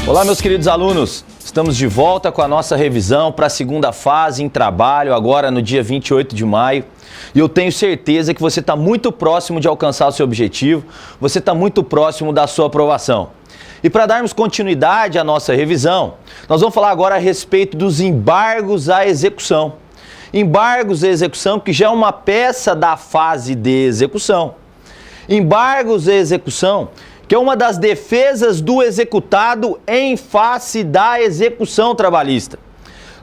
Olá, meus queridos alunos, estamos de volta com a nossa revisão para a segunda fase em trabalho, agora no dia 28 de maio. E eu tenho certeza que você está muito próximo de alcançar o seu objetivo, você está muito próximo da sua aprovação. E para darmos continuidade à nossa revisão, nós vamos falar agora a respeito dos embargos à execução. Embargos à execução, que já é uma peça da fase de execução. Embargos à execução, que é uma das defesas do executado em face da execução trabalhista.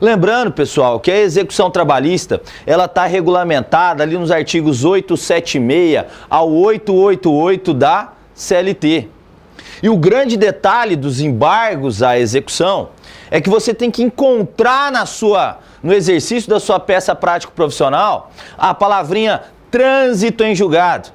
Lembrando, pessoal, que a execução trabalhista, ela está regulamentada ali nos artigos 876 ao 888 da CLT. E o grande detalhe dos embargos à execução é que você tem que encontrar no exercício da sua peça prática profissional a palavrinha trânsito em julgado.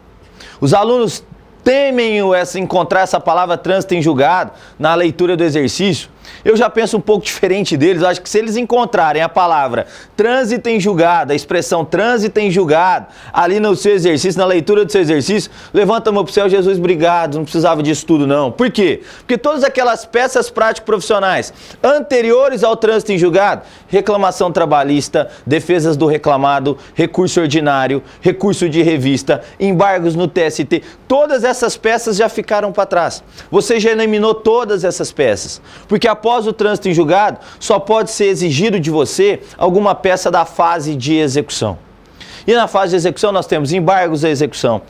Os alunos temem encontrar essa palavra trânsito em julgado na leitura do exercício. Eu já penso um pouco diferente deles. Eu acho que se eles encontrarem a palavra trânsito em julgado, a expressão trânsito em julgado, ali no seu exercício, na leitura do seu exercício, levanta a mão pro céu, Jesus, obrigado, não precisava disso tudo não. Por quê? Porque todas aquelas peças prático-profissionais anteriores ao trânsito em julgado, reclamação trabalhista, defesas do reclamado, recurso ordinário, recurso de revista, embargos no TST, todas essas peças já ficaram para trás. Você já eliminou todas essas peças, porque após o trânsito em julgado, só pode ser exigido de você alguma peça da fase de execução. E na fase de execução nós temos embargos à execução,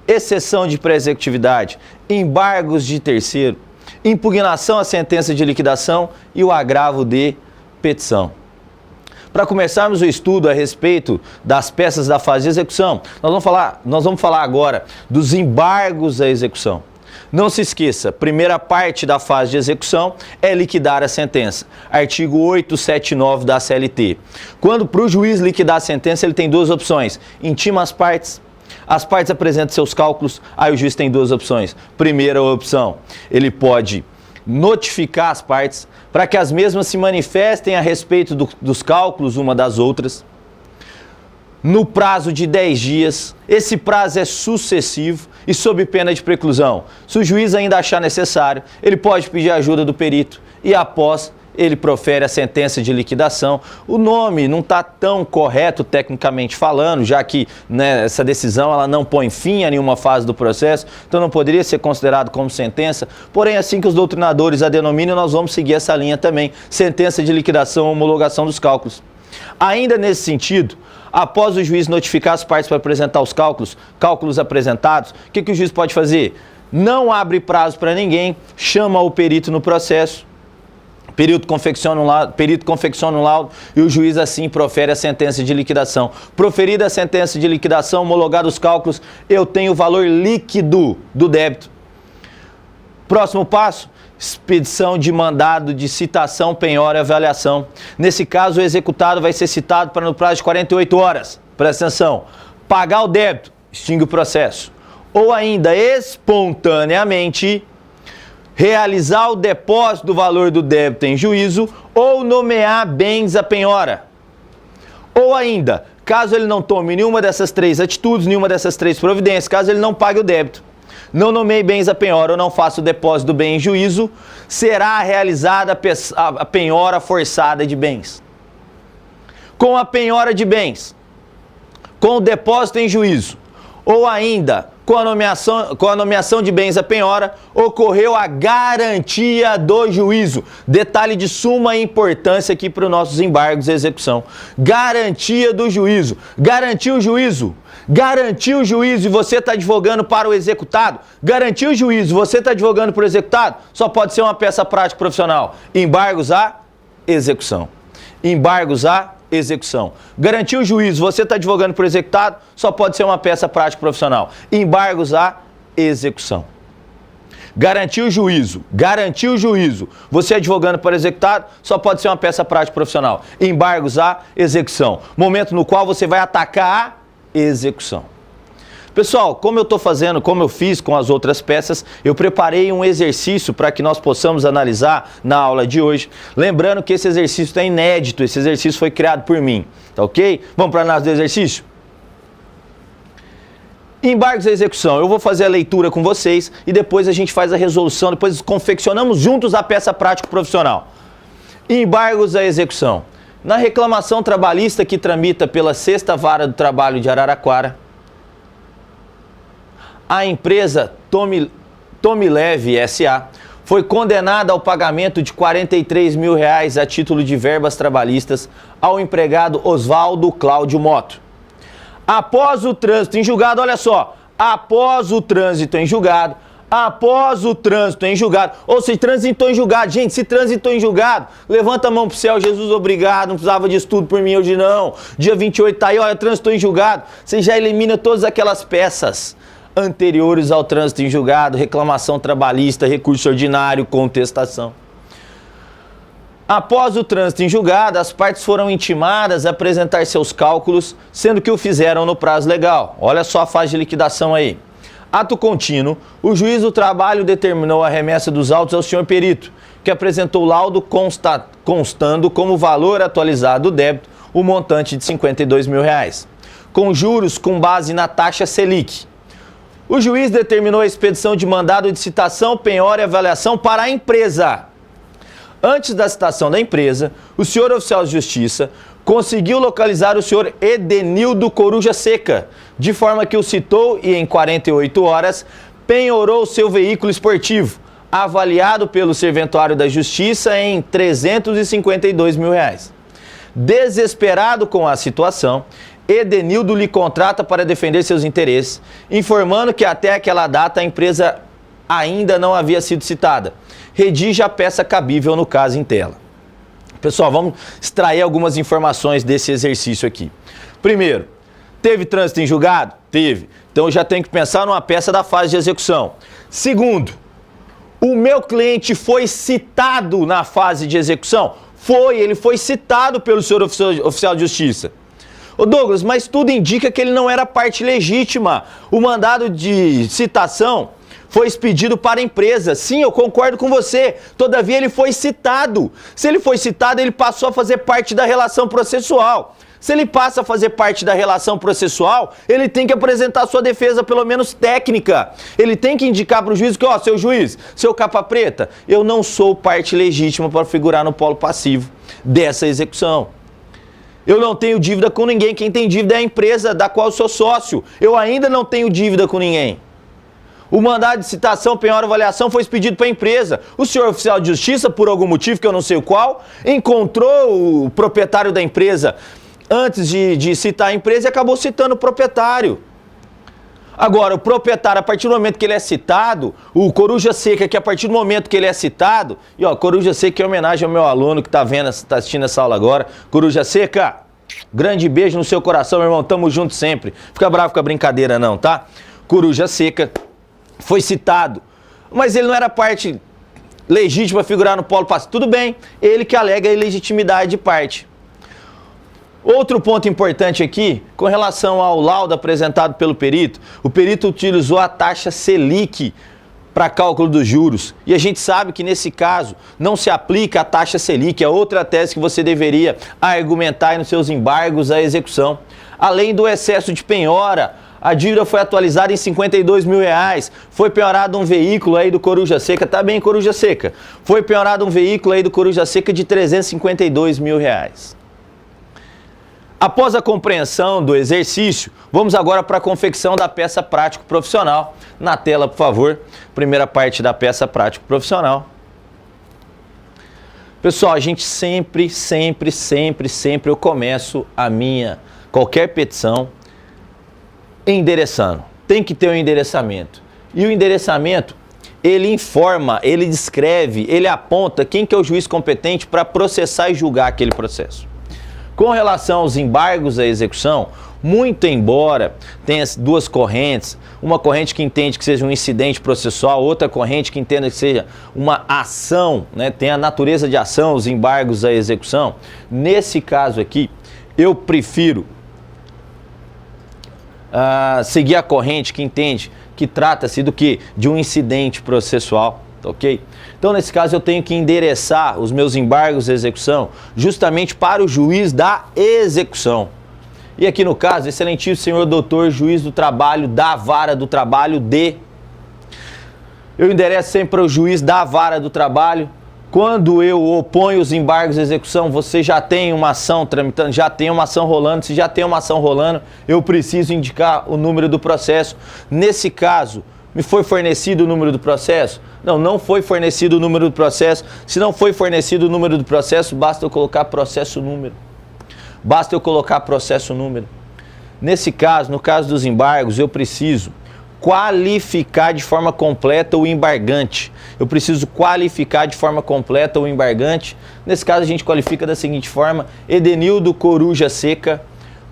exceção de pré-executividade, embargos de terceiro, impugnação à sentença de liquidação e o agravo de petição. Para começarmos o estudo a respeito das peças da fase de execução, nós vamos falar agora dos embargos à execução. Não se esqueça, primeira parte da fase de execução é liquidar a sentença. Artigo 879 da CLT. Quando para o juiz liquidar a sentença, ele tem duas opções. Intima as partes apresentam seus cálculos, aí o juiz tem duas opções. Primeira opção, ele pode notificar as partes para que as mesmas se manifestem a respeito dos cálculos uma das outras. No prazo de 10 dias, esse prazo é sucessivo e sob pena de preclusão. Se o juiz ainda achar necessário, ele pode pedir a ajuda do perito e após ele profere a sentença de liquidação. O nome não está tão correto tecnicamente falando, já que essa decisão ela não põe fim a nenhuma fase do processo, então não poderia ser considerado como sentença. Porém, assim que os doutrinadores a denominam, nós vamos seguir essa linha também, sentença de liquidação, homologação dos cálculos. Ainda nesse sentido, após o juiz notificar as partes para apresentar os cálculos apresentados, o que o juiz pode fazer? Não abre prazo para ninguém, chama o perito no processo, perito confecciona um laudo e o juiz assim profere a sentença de liquidação. Proferida a sentença de liquidação, homologados os cálculos, eu tenho o valor líquido do débito. Próximo passo, expedição de mandado de citação, penhora e avaliação. Nesse caso, o executado vai ser citado para no prazo de 48 horas. Presta atenção. Pagar o débito, extingue o processo. Ou ainda, espontaneamente, realizar o depósito do valor do débito em juízo ou nomear bens à penhora. Ou ainda, caso ele não tome nenhuma dessas três atitudes, nenhuma dessas três providências, caso ele não pague o débito, não nomeie bens à penhora ou não faça o depósito do bem em juízo, será realizada a penhora forçada de bens. Com a penhora de bens, com o depósito em juízo, ou ainda com a nomeação de bens à penhora, ocorreu a garantia do juízo. Detalhe de suma importância aqui para os nossos embargos de execução. Garantia do juízo. Garantiu o juízo. Garantiu o juízo e você está advogando para o executado. Garantiu o juízo, você está advogando para o executado, só pode ser uma peça prática profissional. Embargos à execução. Embargos à execução. Garantiu o juízo, você está advogando para o executado, só pode ser uma peça prática profissional. Embargos à execução. Garantiu o juízo, você advogando para o executado, só pode ser uma peça prática profissional. Embargos à execução. Momento no qual você vai atacar a execução. Pessoal, como eu fiz com as outras peças, eu preparei um exercício para que nós possamos analisar na aula de hoje. Lembrando que esse exercício é inédito, esse exercício foi criado por mim, tá ok? Vamos para a análise do exercício? Embargos à execução. Eu vou fazer a leitura com vocês e depois a gente faz a resolução, depois confeccionamos juntos a peça prático-profissional. Embargos à execução. Na reclamação trabalhista que tramita pela 6ª Vara do Trabalho de Araraquara, a empresa Tomileve S.A. foi condenada ao pagamento de R$43 mil a título de verbas trabalhistas ao empregado Oswaldo Cláudio Moto. Após o trânsito em julgado, olha só, após o trânsito em julgado, ou se transitou em julgado, gente, se transitou em julgado, levanta a mão pro céu, Jesus, obrigado, não precisava de estudo por mim hoje não, dia 28 tá aí, olha, transitou em julgado, você já elimina todas aquelas peças anteriores ao trânsito em julgado, reclamação trabalhista, recurso ordinário, contestação. Após o trânsito em julgado, as partes foram intimadas a apresentar seus cálculos, sendo que o fizeram no prazo legal. Olha só a fase de liquidação aí. Ato contínuo, o juiz do trabalho determinou a remessa dos autos ao senhor perito, que apresentou laudo constando como valor atualizado do débito o montante de R$52 mil, com juros com base na taxa Selic. O juiz determinou a expedição de mandado de citação, penhora e avaliação para a empresa. Antes da citação da empresa, o senhor oficial de justiça conseguiu localizar o senhor Edenildo Coruja Seca, de forma que o citou e em 48 horas penhorou seu veículo esportivo, avaliado pelo Serventuário da Justiça em R$352 mil. Desesperado com a situação, Edenildo lhe contrata para defender seus interesses, informando que até aquela data a empresa ainda não havia sido citada. Redige a peça cabível no caso em tela. Pessoal, vamos extrair algumas informações desse exercício aqui. Primeiro, teve trânsito em julgado? Teve. Então eu já tenho que pensar numa peça da fase de execução. Segundo, o meu cliente foi citado na fase de execução? Foi, ele foi citado pelo senhor oficial de justiça. Ô Douglas, mas tudo indica que ele não era parte legítima. O mandado de citação foi expedido para a empresa. Sim, eu concordo com você. Todavia, ele foi citado. Se ele foi citado, ele passou a fazer parte da relação processual. Se ele passa a fazer parte da relação processual, ele tem que apresentar sua defesa, pelo menos técnica. Ele tem que indicar para o juiz que, ó, seu juiz, seu capa preta, eu não sou parte legítima para figurar no polo passivo dessa execução. Eu não tenho dívida com ninguém. Quem tem dívida é a empresa da qual eu sou sócio. Eu ainda não tenho dívida com ninguém. O mandado de citação, penhora e avaliação foi expedido para a empresa. O senhor oficial de justiça, por algum motivo que eu não sei o qual, encontrou o proprietário da empresa antes de citar a empresa e acabou citando o proprietário. Agora, o proprietário, a partir do momento que ele é citado, o Coruja Seca, que a partir do momento que ele é citado, e ó, Coruja Seca é homenagem ao meu aluno que está assistindo essa aula agora. Coruja Seca, grande beijo no seu coração, meu irmão, tamo junto sempre. Fica bravo com a brincadeira não, tá? Coruja Seca foi citado, mas ele não era parte legítima a figurar no polo passivo. Tudo bem, ele que alega a ilegitimidade de parte. Outro ponto importante aqui, com relação ao laudo apresentado pelo perito, o perito utilizou a taxa Selic para cálculo dos juros. E a gente sabe que nesse caso não se aplica a taxa Selic, é outra tese que você deveria argumentar nos seus embargos à execução. Além do excesso de penhora, a dívida foi atualizada em R$52 mil. Foi penhorado um veículo aí do Coruja Seca, tá bem, Coruja Seca? Foi penhorado um veículo aí do Coruja Seca de R$352 mil. Após a compreensão do exercício, vamos agora para a confecção da peça prático-profissional. Na tela, por favor, primeira parte da peça prático-profissional. Pessoal, a gente sempre eu começo qualquer petição endereçando. Tem que ter um endereçamento. E o endereçamento, ele informa, ele descreve, ele aponta quem que é o juiz competente para processar e julgar aquele processo. Com relação aos embargos à execução, muito embora tenha duas correntes, uma corrente que entende que seja um incidente processual, outra corrente que entenda que seja uma ação, né, tem a natureza de ação, os embargos à execução, nesse caso aqui, eu prefiro seguir a corrente que entende que trata-se do que? De um incidente processual, ok? Então, nesse caso, eu tenho que endereçar os meus embargos de execução justamente para o juiz da execução. E aqui no caso, excelentíssimo senhor doutor, juiz do trabalho da vara do trabalho de... Eu endereço sempre para o juiz da vara do trabalho. Quando eu oponho os embargos de execução, você já tem uma ação tramitando, já tem uma ação rolando. Se já tem uma ação rolando, eu preciso indicar o número do processo. Nesse caso, me foi fornecido o número do processo? Não, não foi fornecido o número do processo. Se não foi fornecido o número do processo, basta eu colocar processo número. Basta eu colocar processo número. Nesse caso, no caso dos embargos, eu preciso qualificar de forma completa o embargante. Eu preciso qualificar de forma completa o embargante. Nesse caso, a gente qualifica da seguinte forma: Edenildo Coruja Seca,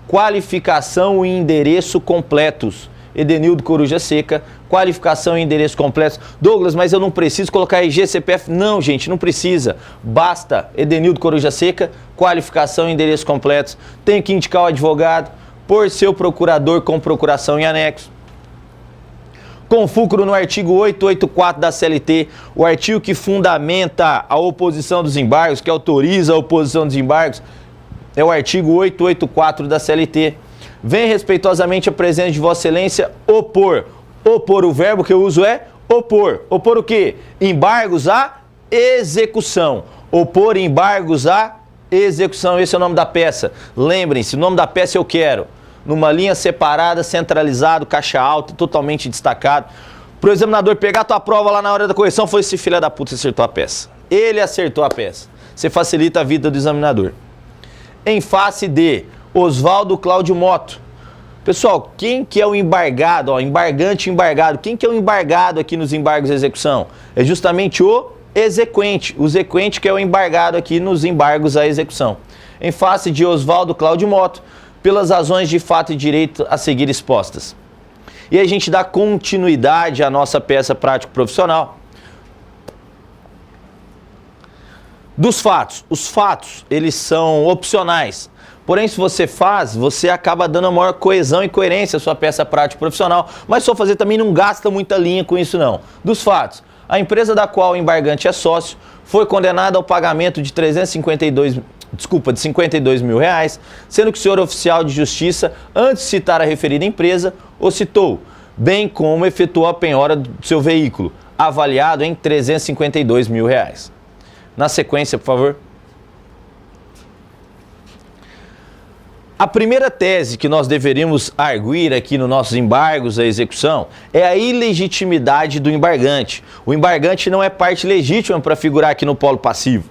qualificação e endereço completos. Edenildo Coruja Seca, qualificação e endereço completos. Douglas, mas eu não preciso colocar RG, CPF. Não, gente, não precisa. Basta Edenildo Coruja Seca, qualificação e endereço completos. Tem que indicar o advogado, por seu procurador com procuração em anexo. Com fulcro no artigo 884 da CLT, o artigo que fundamenta a oposição dos embargos, que autoriza a oposição dos embargos, é o artigo 884 da CLT. Vem respeitosamente a presença de Vossa Excelência opor. Opor, o verbo que eu uso é opor. Opor o quê? Embargos à execução. Opor embargos à execução. Esse é o nome da peça. Lembrem-se, o nome da peça eu quero numa linha separada, centralizado, caixa alta, totalmente destacado. Pro examinador pegar a tua prova lá na hora da correção, foi esse filho da puta, acertou a peça. Ele acertou a peça. Você facilita a vida do examinador. Em face de Oswaldo Cláudio Moto. Pessoal, quem que é o embargado? Ó, embargante, embargado. Quem que é o embargado aqui nos embargos de execução? É justamente o exequente. O exequente que é o embargado aqui nos embargos à execução. Em face de Oswaldo Cláudio Moto, pelas razões de fato e direito a seguir expostas. E a gente dá continuidade à nossa peça prático-profissional. Dos fatos. Os fatos, eles são opcionais. Porém, se você faz, você acaba dando a maior coesão e coerência à sua peça prático-profissional. Mas só fazer também não gasta muita linha com isso, não. Dos fatos. A empresa da qual o embargante é sócio foi condenada ao pagamento de 52 mil reais, sendo que o senhor oficial de justiça, antes de citar a referida empresa, o citou, bem como efetuou a penhora do seu veículo, avaliado em 352 mil reais. Na sequência, por favor. A primeira tese que nós deveríamos arguir aqui nos nossos embargos à execução é a ilegitimidade do embargante. O embargante não é parte legítima para figurar aqui no polo passivo.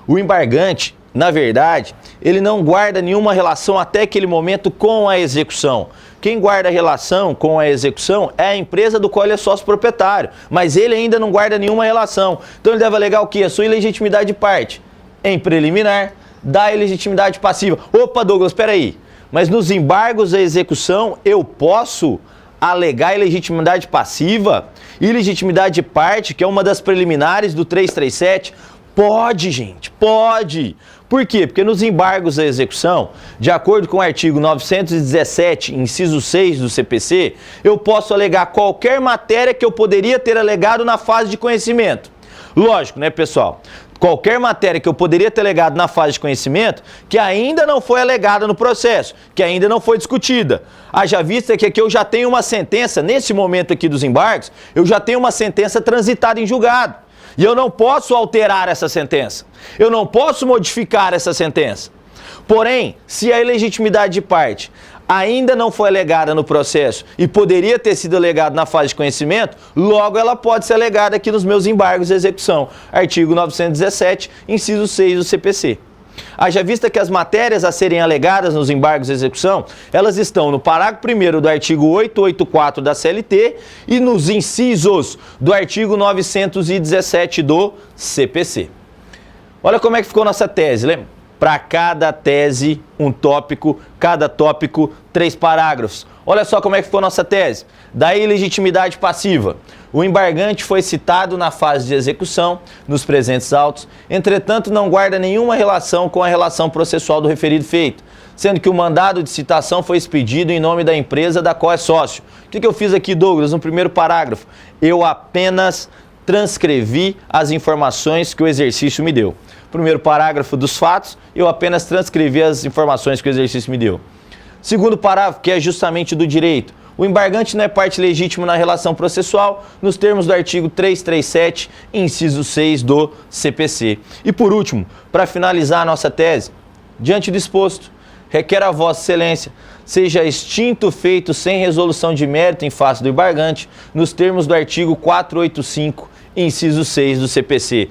O embargante, na verdade, ele não guarda nenhuma relação até aquele momento com a execução. Quem guarda relação com a execução é a empresa do qual ele é sócio proprietário, mas ele ainda não guarda nenhuma relação. Então ele deve alegar o quê? A sua ilegitimidade de parte em preliminar da ilegitimidade passiva. Opa, Douglas, espera aí. Mas nos embargos à execução eu posso alegar ilegitimidade passiva, ilegitimidade de parte, que é uma das preliminares do 337? Pode, gente, pode. Por quê? Porque nos embargos à execução, de acordo com o artigo 917, inciso 6 do CPC, eu posso alegar qualquer matéria que eu poderia ter alegado na fase de conhecimento. Lógico, né, pessoal? Qualquer matéria que eu poderia ter alegado na fase de conhecimento que ainda não foi alegada no processo, que ainda não foi discutida. Haja vista que aqui eu já tenho uma sentença, nesse momento aqui dos embargos, eu já tenho uma sentença transitada em julgado. E eu não posso alterar essa sentença. Eu não posso modificar essa sentença. Porém, se a ilegitimidade de parte ainda não foi alegada no processo e poderia ter sido alegada na fase de conhecimento, logo ela pode ser alegada aqui nos meus embargos de execução. Artigo 917, inciso 6 do CPC. Haja vista que as matérias a serem alegadas nos embargos de execução, elas estão no parágrafo 1º do artigo 884 da CLT e nos incisos do artigo 917 do CPC. Olha como é que ficou nossa tese, lembra? Para cada tese, um tópico, cada tópico, 3 parágrafos. Olha só como é que ficou nossa tese. Da ilegitimidade passiva. O embargante foi citado na fase de execução, nos presentes autos, entretanto não guarda nenhuma relação com a relação processual do referido feito, sendo que o mandado de citação foi expedido em nome da empresa da qual é sócio. O que eu fiz aqui, Douglas, no primeiro parágrafo? Eu apenas transcrevi as informações que o exercício me deu. Primeiro parágrafo dos fatos, eu apenas transcrevi as informações que o exercício me deu. Segundo parágrafo, que é justamente do direito. O embargante não é parte legítima na relação processual, nos termos do artigo 337, inciso 6 do CPC. E por último, para finalizar a nossa tese, diante do exposto, requer a Vossa Excelência seja extinto o feito sem resolução de mérito em face do embargante, nos termos do artigo 485, inciso 6 do CPC.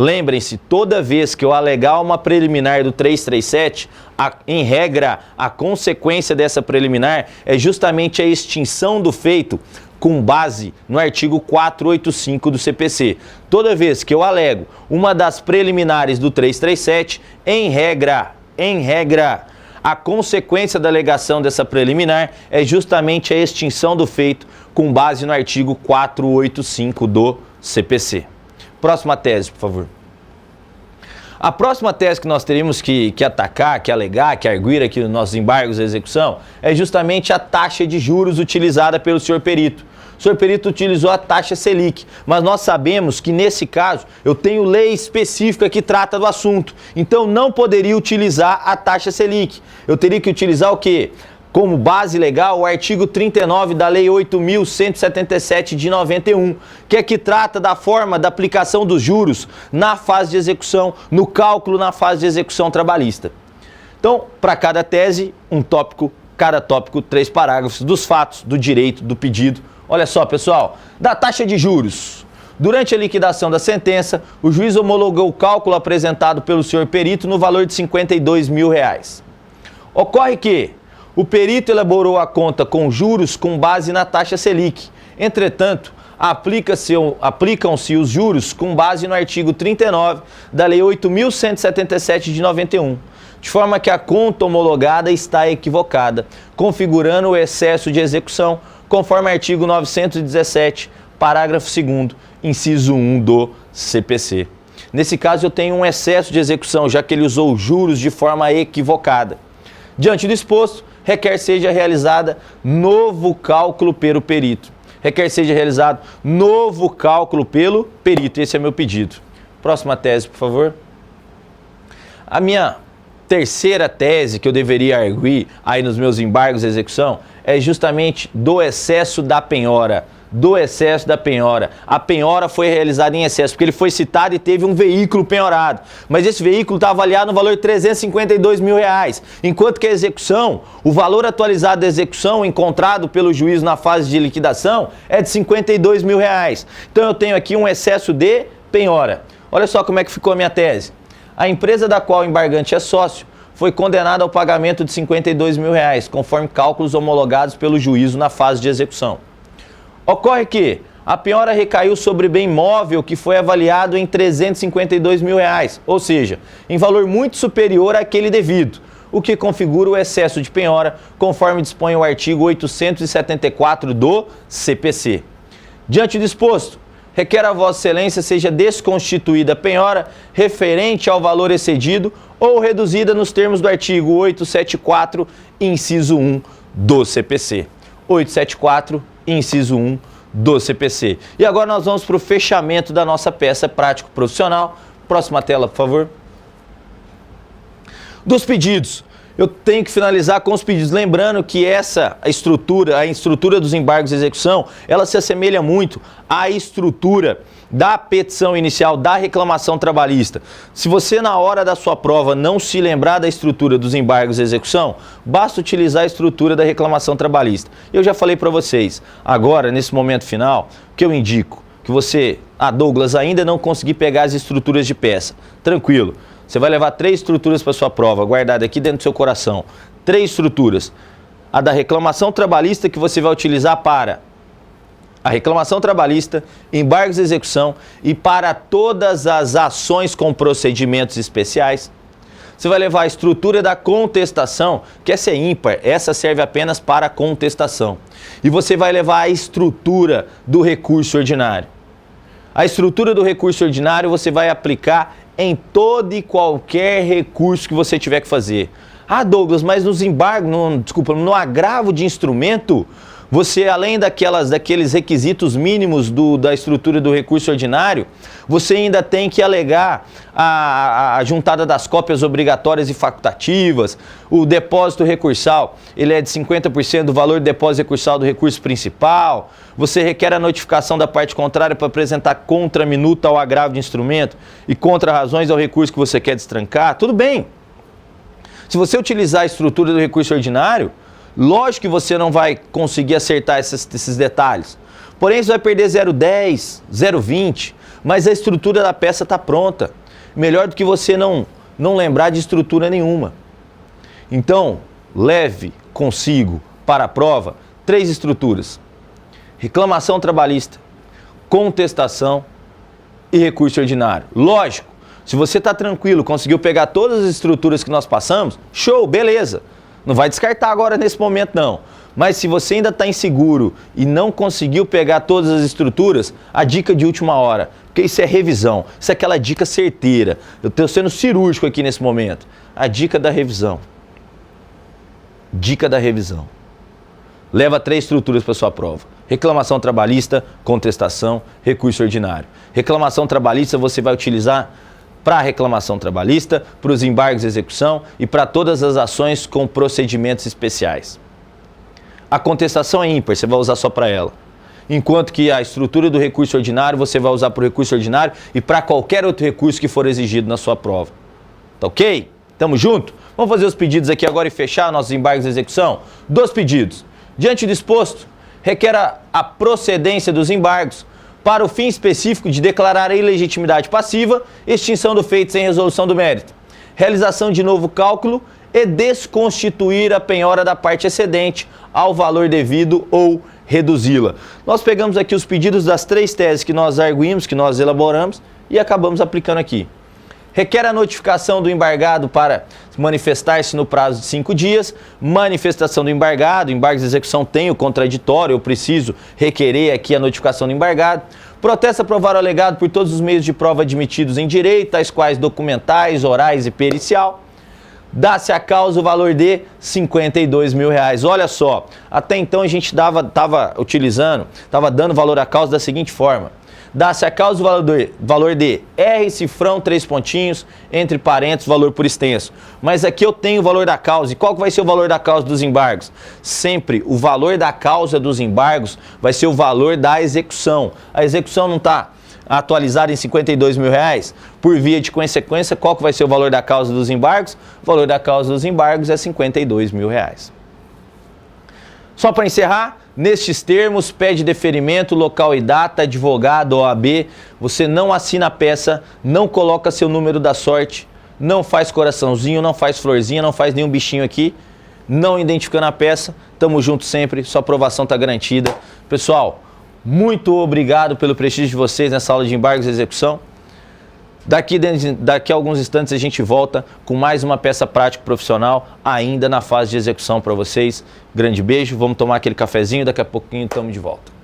Lembrem-se, toda vez que eu alegar uma preliminar do 337, em regra, a consequência dessa preliminar é justamente a extinção do feito com base no artigo 485 do CPC. Toda vez que eu alego uma das preliminares do 337, em regra, a consequência da alegação dessa preliminar é justamente a extinção do feito com base no artigo 485 do CPC. Próxima tese, por favor. A próxima tese que nós teríamos que atacar, que alegar, que arguir aqui nos nossos embargos de execução é justamente a taxa de juros utilizada pelo senhor perito. O senhor perito utilizou a taxa Selic, mas nós sabemos que nesse caso eu tenho lei específica que trata do assunto, então não poderia utilizar a taxa Selic. Eu teria que utilizar o quê? Como base legal, o artigo 39 da Lei 8.177 de 91, que é que trata da forma da aplicação dos juros na fase de execução, no cálculo na fase de execução trabalhista. Então, para cada tese, um tópico, cada tópico, 3 parágrafos dos fatos, do direito, do pedido. Olha só, pessoal, da taxa de juros. Durante a liquidação da sentença, o juiz homologou o cálculo apresentado pelo senhor perito no valor de R$52 mil. Ocorre que o perito elaborou a conta com juros com base na taxa Selic. Entretanto, aplicam-se os juros com base no artigo 39 da Lei 8.177 de 91, de forma que a conta homologada está equivocada, configurando o excesso de execução, conforme artigo 917, parágrafo 2º, inciso 1 do CPC. Nesse caso, eu tenho um excesso de execução, já que ele usou juros de forma equivocada. Diante do exposto, requer seja realizada novo cálculo pelo perito. Requer seja realizado novo cálculo pelo perito. Esse é meu pedido. Próxima tese, por favor. A minha terceira tese que eu deveria arguir aí nos meus embargos de execução é justamente do excesso da penhora. A penhora foi realizada em excesso, porque ele foi citado e teve um veículo penhorado. Mas esse veículo está avaliado no valor de R$352 mil, enquanto que a execução, o valor atualizado da execução encontrado pelo juiz na fase de liquidação é de R$52 mil. Então eu tenho aqui um excesso de penhora. Olha só como é que ficou a minha tese. A empresa da qual o embargante é sócio foi condenada ao pagamento de R$52 mil, conforme cálculos homologados pelo juízo na fase de execução. Ocorre que a penhora recaiu sobre bem móvel que foi avaliado em R$352 mil, ou seja, em valor muito superior àquele devido, o que configura o excesso de penhora, conforme dispõe o artigo 874 do CPC. Diante do exposto, requer a Vossa Excelência seja desconstituída a penhora referente ao valor excedido ou reduzida nos termos do artigo 874, inciso 1 do CPC. 874, inciso 1 do CPC. E agora nós vamos para o fechamento da nossa peça prático-profissional. Próxima tela, por favor. Dos pedidos. Eu tenho que finalizar com os pedidos. Lembrando que a estrutura dos embargos de execução, ela se assemelha muito à estrutura da petição inicial da reclamação trabalhista. Se você na hora da sua prova não se lembrar da estrutura dos embargos de execução, basta utilizar a estrutura da reclamação trabalhista. Eu já falei para vocês, agora nesse momento final, o que eu indico? Que você, Douglas, ainda não conseguir pegar as estruturas de peça. Tranquilo, você vai levar 3 estruturas para sua prova, guardada aqui dentro do seu coração. 3 estruturas. A da reclamação trabalhista que você vai utilizar para a reclamação trabalhista, embargos de execução e para todas as ações com procedimentos especiais. Você vai levar a estrutura da contestação, que essa é ímpar, essa serve apenas para contestação. E você vai levar a estrutura do recurso ordinário. A estrutura do recurso ordinário você vai aplicar em todo e qualquer recurso que você tiver que fazer. Douglas, mas nos embargos, no agravo de instrumento, você, além daqueles requisitos mínimos da estrutura do recurso ordinário, você ainda tem que alegar a juntada das cópias obrigatórias e facultativas, o depósito recursal, ele é de 50% do valor do depósito recursal do recurso principal, você requer a notificação da parte contrária para apresentar contra-minuta ao agravo de instrumento e contra-razões ao recurso que você quer destrancar, tudo bem. Se você utilizar a estrutura do recurso ordinário, lógico que você não vai conseguir acertar esses detalhes. Porém, você vai perder 0,10, 0,20, mas a estrutura da peça está pronta. Melhor do que você não lembrar de estrutura nenhuma. Então, leve consigo para a prova 3 estruturas: reclamação trabalhista, contestação e recurso ordinário. Lógico, se você está tranquilo, conseguiu pegar todas as estruturas que nós passamos, show, beleza. Não vai descartar agora nesse momento não. Mas se você ainda está inseguro e não conseguiu pegar todas as estruturas, a dica de última hora, porque isso é revisão, isso é aquela dica certeira. Eu estou sendo cirúrgico aqui nesse momento. A dica da revisão. Dica da revisão. Leva 3 estruturas para sua prova: reclamação trabalhista, contestação, recurso ordinário. Reclamação trabalhista você vai utilizar para a reclamação trabalhista, para os embargos de execução e para todas as ações com procedimentos especiais. A contestação é ímpar, você vai usar só para ela. Enquanto que a estrutura do recurso ordinário você vai usar para o recurso ordinário e para qualquer outro recurso que for exigido na sua prova. Tá ok? Tamo junto? Vamos fazer os pedidos aqui agora e fechar nossos embargos de execução? 2 pedidos. Diante do exposto, requer a procedência dos embargos para o fim específico de declarar a ilegitimidade passiva, extinção do feito sem resolução do mérito, realização de novo cálculo e desconstituir a penhora da parte excedente ao valor devido ou reduzi-la. Nós pegamos aqui os pedidos das 3 teses que nós arguímos, que nós elaboramos e acabamos aplicando aqui. Requer a notificação do embargado para manifestar-se no prazo de 5 dias. Manifestação do embargado, embargos de execução tem o contraditório, eu preciso requerer aqui a notificação do embargado. Protesta provar o alegado por todos os meios de prova admitidos em direito, tais quais documentais, orais e pericial. Dá-se a causa o valor de R$52 mil. Olha só, até então a gente estava dando valor à causa da seguinte forma. Dá-se a causa o valor de R cifrão 3 pontinhos, entre parênteses, valor por extenso. Mas aqui eu tenho o valor da causa. E qual que vai ser o valor da causa dos embargos? Sempre o valor da causa dos embargos vai ser o valor da execução. A execução não está atualizada em R$52 mil. Por via de consequência, qual que vai ser o valor da causa dos embargos? O valor da causa dos embargos é R$52 mil. Só para encerrar, nestes termos, pede deferimento, local e data, advogado, OAB, você não assina a peça, não coloca seu número da sorte, não faz coraçãozinho, não faz florzinha, não faz nenhum bichinho aqui, não identificando a peça, tamo junto sempre, sua aprovação está garantida. Pessoal, muito obrigado pelo prestígio de vocês nessa aula de embargos e execução. Daqui a alguns instantes a gente volta com mais uma peça prática profissional, ainda na fase de execução para vocês. Grande beijo, vamos tomar aquele cafezinho, daqui a pouquinho estamos de volta.